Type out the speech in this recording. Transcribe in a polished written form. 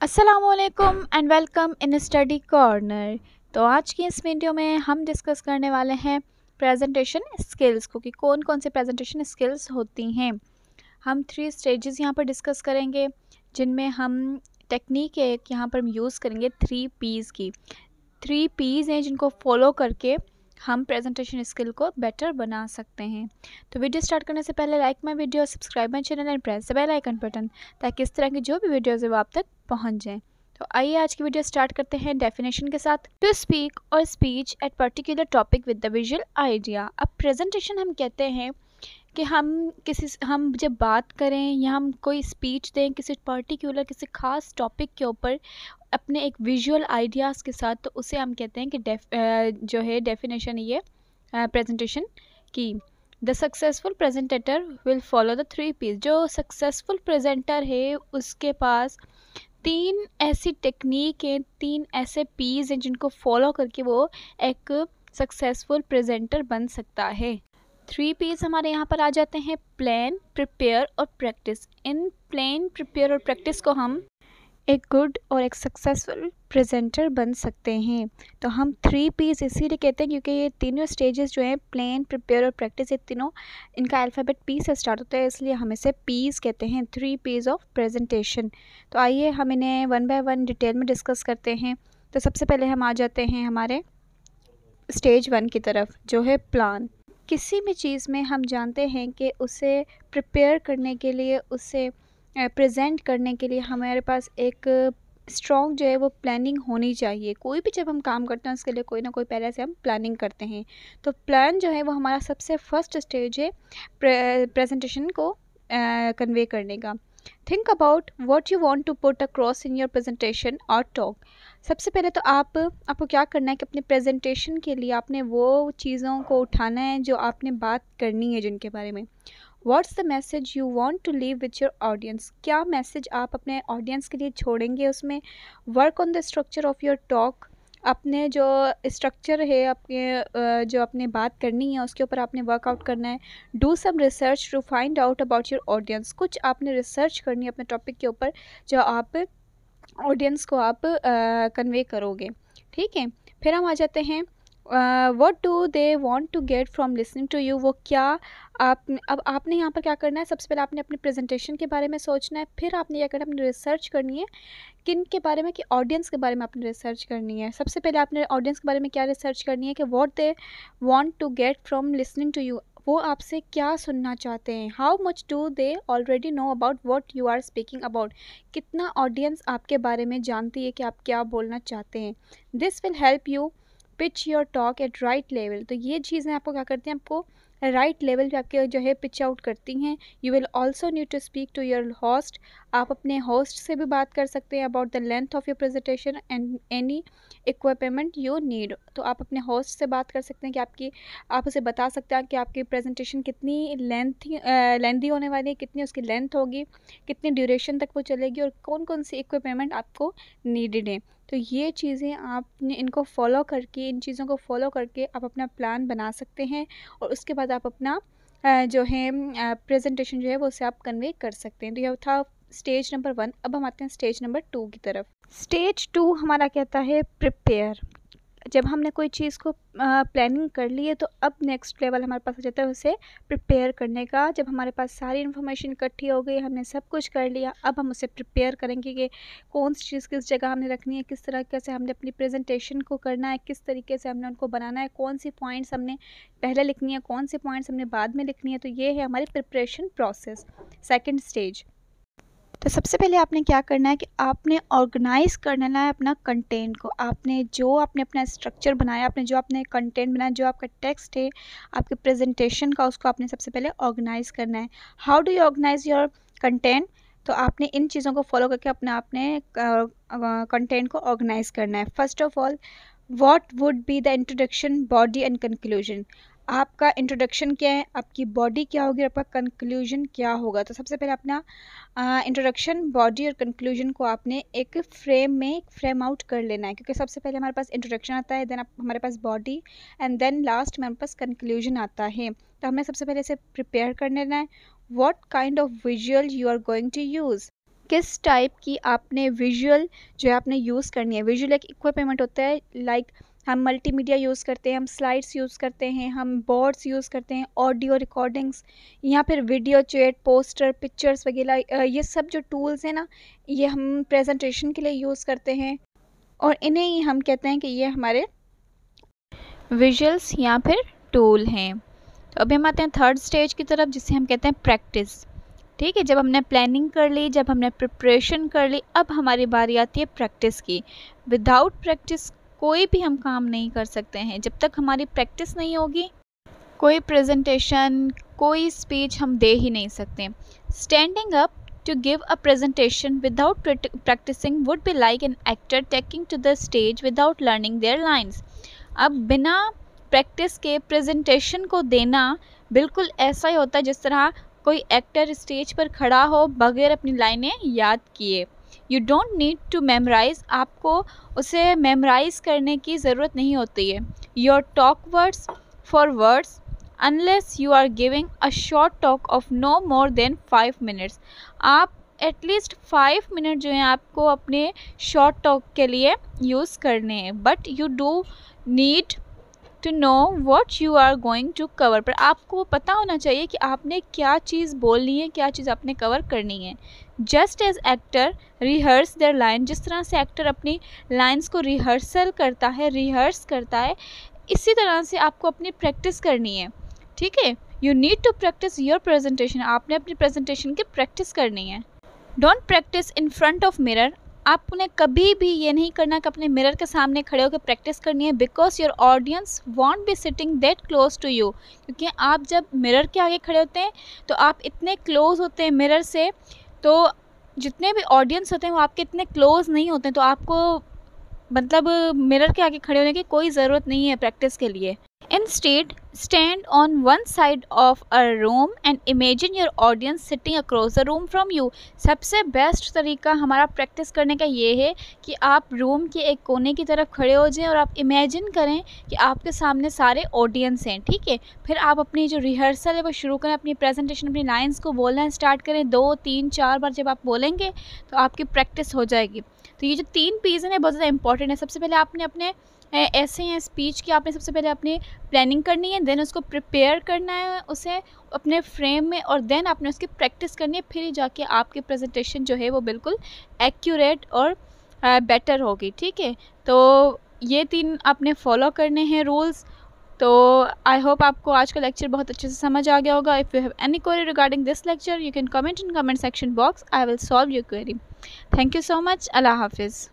अस्सलामुअलैकुम and welcome in study corner. तो आज की इस वीडियो में हम डिस्कस करने वाले हैं प्रेजेंटेशन स्किल्स को कि कौन कौन से प्रेजेंटेशन स्किल्स होती हैं। हम 3 स्टेजेस यहाँ पर डिस्कस करेंगे, जिनमें हम टेक्निक एक यहाँ पर हम यूज़ करेंगे 3 P's की। 3 P's हैं जिनको फॉलो करके हम प्रेजेंटेशन स्किल को बेटर बना सकते हैं। तो वीडियो स्टार्ट करने से पहले like my video, subscribe my channel and press the bell icon button, ताकि इस तरह की जो भी वीडियोज़ है वो आप तक पहुंच जाएं। तो आइए आज की वीडियो स्टार्ट करते हैं डेफिनेशन के साथ। टू स्पीक और speech at particular topic with the visual idea. अब प्रेजेंटेशन हम कहते हैं कि हम जब बात करें या हम कोई स्पीच दें किसी पर्टिकुलर किसी खास टॉपिक के ऊपर अपने एक विजुअल आइडियाज़ के साथ, तो उसे हम कहते हैं कि जो है डेफिनेशन ये प्रेजेंटेशन की। The successful presenter will follow the 3 P's। जो सक्सेसफुल प्रेजेंटर है उसके पास 3 ऐसी टेक्निक हैं, 3 ऐसे P's हैं जिनको फॉलो करके वो एक सक्सेसफुल प्रेजेंटर बन सकता है। 3 P's हमारे यहाँ पर आ जाते हैं, प्लान, प्रिपेयर और प्रैक्टिस। इन प्लान, प्रिपेयर और प्रैक्टिस को हम एक गुड और एक सक्सेसफुल प्रेजेंटर बन सकते हैं। तो हम 3 P's इसीलिए कहते हैं क्योंकि ये तीनों स्टेजेस जो हैं, प्लान, प्रिपेयर और प्रैक्टिस, ये तीनों इनका अल्फ़ाबेट P से स्टार्ट होता है, इसलिए हम इसे P's कहते हैं, 3 P's ऑफ प्रेजेंटेशन। तो आइए हम इन्हें वन बाय वन डिटेल में डिस्कस करते हैं। तो सबसे पहले हम आ जाते हैं हमारे स्टेज 1 की तरफ, जो है प्लान। किसी भी चीज़ में हम जानते हैं कि उसे प्रिपेयर करने के लिए, उसे प्रेजेंट करने के लिए हमारे पास एक स्ट्रॉन्ग जो है वो प्लानिंग होनी चाहिए। कोई भी जब हम काम करते हैं उसके लिए कोई ना कोई पहले से हम प्लानिंग करते हैं। तो प्लान जो है वो हमारा सबसे फर्स्ट स्टेज है प्रेजेंटेशन को कन्वे करने का। Think about what you want to put across in your presentation और टॉक। सबसे पहले तो आपको क्या करना है कि अपने प्रेजेंटेशन के लिए आपने वो चीज़ों को उठाना है जो आपने बात करनी है, जिनके बारे में। What's the message you want to leave with your audience. क्या मैसेज आप अपने ऑडियंस के लिए छोड़ेंगे उसमें। Work on the structure of your talk. अपने जो स्ट्रक्चर है, आपके जो आपने बात करनी है उसके ऊपर आपने वर्कआउट करना है। Do some research to find out about your audience. कुछ आपने रिसर्च करनी है अपने टॉपिक के ऊपर जो आप ऑडियंस को आप कन्वे करोगे, ठीक है। फिर हम आ जाते हैं what do they want to get from listening to you. वो क्या अब आपने यहाँ पर क्या करना है, सबसे पहले आपने अपने प्रेजेंटेशन के बारे में सोचना है, फिर आपने क्या करना है, अपनी रिसर्च करनी है किन के बारे में, कि ऑडियंस के बारे में आपने रिसर्च करनी है। सबसे पहले आपने ऑडियंस के बारे में क्या रिसर्च करनी है कि what they want to get from listening to you. वो आपसे क्या सुनना चाहते हैं। How much do they already know about what you are speaking about. कितना ऑडियंस आपके बारे में जानती है कि आप क्या बोलना चाहते हैं। This will help you pitch your talk eight right level. तो ये चीज़ें आपको क्या करती हैं, आपको राइट लेवल पे आपके जो है पिच आउट करती हैं। You will also need to speak to your host. आप अपने होस्ट से भी बात कर सकते हैं about the length of your presentation and any equipment you need. तो आप अपने होस्ट से बात कर सकते हैं कि आप उसे बता सकते हैं कि आपकी प्रेजेंटेशन कितनी लेंथी होने वाली है, कितनी उसकी लेंथ होगी, कितनी ड्यूरेशन तक वो चलेगी और कौन कौन सी इक्विपमेंट आपको नीडेड है। तो ये चीज़ें आपने इनको फॉलो करके, इन चीज़ों को फॉलो करके आप अपना प्लान बना सकते हैं और उसके बाद आप अपना जो है प्रेजेंटेशन जो है वो उसे आप कन्वे कर सकते हैं। तो यह था स्टेज नंबर 1। अब हम आते हैं स्टेज नंबर 2 की तरफ। स्टेज 2 हमारा कहता है प्रिपेयर। जब हमने कोई चीज़ को प्लानिंग कर ली है तो अब नेक्स्ट लेवल हमारे पास आ जाता है उसे प्रिपेयर करने का। जब हमारे पास सारी इन्फॉर्मेशन इकट्ठी हो गई, हमने सब कुछ कर लिया, अब हम उसे प्रिपेयर करेंगे कि कौन सी चीज़ किस जगह हमने रखनी है, किस तरीके से हमने अपनी प्रेजेंटेशन को करना है, किस तरीके से हमने उनको बनाना है, कौन सी पॉइंट्स हमने पहले लिखनी है, कौन सी पॉइंट्स हमने बाद में लिखनी है। तो ये है हमारी प्रिपरेशन प्रोसेस, सेकेंड स्टेज। तो सबसे पहले आपने क्या करना है कि आपने ऑर्गेनाइज करना है अपना कंटेंट को। आपने अपना स्ट्रक्चर बनाया, आपने जो अपने कंटेंट बनाया, जो आपका टेक्स्ट है आपके प्रेजेंटेशन का, उसको आपने सबसे पहले ऑर्गेनाइज करना है। How do you organise your content. तो आपने इन चीज़ों को फॉलो करके अपने कंटेंट को ऑर्गेनाइज करना है। First of all, what would be the introduction, body and conclusion. आपका इंट्रोडक्शन क्या है, आपकी बॉडी क्या होगी, आपका कंक्लूजन क्या होगा। तो सबसे पहले अपना इंट्रोडक्शन, बॉडी और कंक्लूजन को आपने एक फ्रेम आउट कर लेना है, क्योंकि सबसे पहले हमारे पास इंट्रोडक्शन आता है, देन हमारे पास बॉडी एंड देन लास्ट में हमारे पास कंक्लूजन आता है। तो हमें सबसे पहले इसे प्रिपेयर कर लेना है। What kind of visual you are going to use, किस टाइप की आपने विजुअल जो है आपने यूज़ करनी है। विजुअल एक इक्विपमेंट होता है, लाइक हम मल्टीमीडिया यूज़ करते हैं, हम स्लाइड्स यूज़ करते हैं, हम बोर्ड्स यूज़ करते हैं, ऑडियो रिकॉर्डिंग्स या फिर वीडियो चैट, पोस्टर, पिक्चर्स वगैरह, ये सब जो टूल्स हैं ना, ये हम प्रेजेंटेशन के लिए यूज़ करते हैं और इन्हें ही हम कहते हैं कि ये हमारे विजुअल्स या फिर टूल हैं। तो अभी हम आते हैं थर्ड स्टेज की तरफ, जिसे हम कहते हैं प्रैक्टिस। ठीक है, जब हमने प्लानिंग कर ली, जब हमने प्रिपरेशन कर ली, अब हमारी बारी आती है प्रैक्टिस की। विदाउट प्रैक्टिस कोई भी हम काम नहीं कर सकते हैं। जब तक हमारी प्रैक्टिस नहीं होगी, कोई प्रेजेंटेशन, कोई स्पीच हम दे ही नहीं सकते। Standing up to give a presentation without practicing would be like an actor taking to the stage without learning their lines। अब बिना प्रैक्टिस के प्रेजेंटेशन को देना बिल्कुल ऐसा ही होता है जिस तरह कोई एक्टर स्टेज पर खड़ा हो बगैर अपनी लाइनें याद किए। You don't need to memorise, आपको उसे मेमोराइज करने की ज़रूरत नहीं होती है। Your talk words for words unless you are giving a short talk of no more than 5 minutes। आप एटलीस्ट 5 मिनट जो है आपको अपने शॉर्ट टॉक के लिए यूज़ करने हैं, but you do need to know what you are going to cover. पर आपको पता होना चाहिए कि आपने क्या चीज़ बोलनी है, क्या चीज़ आपने कवर करनी है। Just as actor rehearse their line, जिस तरह से एक्टर अपनी लाइन्स को रिहर्सल करता है, रिहर्स करता है, इसी तरह से आपको अपनी प्रैक्टिस करनी है। ठीक है, you need to practise your presentation, आपने अपनी प्रेजेंटेशन की प्रैक्टिस करनी है। Don't practise in front of mirror, आपने कभी भी ये नहीं करना कि अपने मिरर के सामने खड़े होकर प्रैक्टिस करनी है, because your audience won't be sitting that close to you. क्योंकि आप जब मिरर के आगे खड़े होते हैं तो आप इतने क्लोज होते हैं मिरर से, तो जितने भी ऑडियंस होते हैं वो आपके इतने क्लोज नहीं होते हैं, तो आपको मतलब मिरर के आगे खड़े होने की कोई ज़रूरत नहीं है प्रैक्टिस के लिए। Instead, stand on one side of a room and imagine your audience sitting across the room from you। सबसे बेस्ट तरीका हमारा प्रैक्टिस करने का ये है कि आप रूम के एक कोने की तरफ खड़े हो जाएं और आप इमेजिन करें कि आपके सामने सारे ऑडियंस हैं। ठीक है, फिर आप अपनी जो रिहर्सल है वो शुरू करें, अपनी प्रेजेंटेशन, अपनी लाइन्स को बोलना स्टार्ट करें। 2, 3, 4 बार जब आप बोलेंगे तो आपकी प्रैक्टिस हो जाएगी। तो ये जो 3 पीज़ हैं बहुत ज़्यादा इंपॉर्टेंट है। सबसे पहले आपने अपने ऐसे हैं स्पीच की, आपने सबसे पहले अपनी प्लानिंग करनी है, देन उसको प्रिपेयर करना है उसे अपने फ्रेम में, और देन आपने उसकी प्रैक्टिस करनी है। फिर ही जाके आपकी प्रेजेंटेशन जो है वो बिल्कुल एक्यूरेट और बेटर होगी। ठीक है, तो ये 3 आपने फॉलो करने हैं रूल्स। तो आई होप आपको आज का लेक्चर बहुत अच्छे से समझ आ गया होगा। If you have any query regarding this lecture you can comment in comment section box, I will solve your query. Thank you so much. अल्लाह हाफिज़।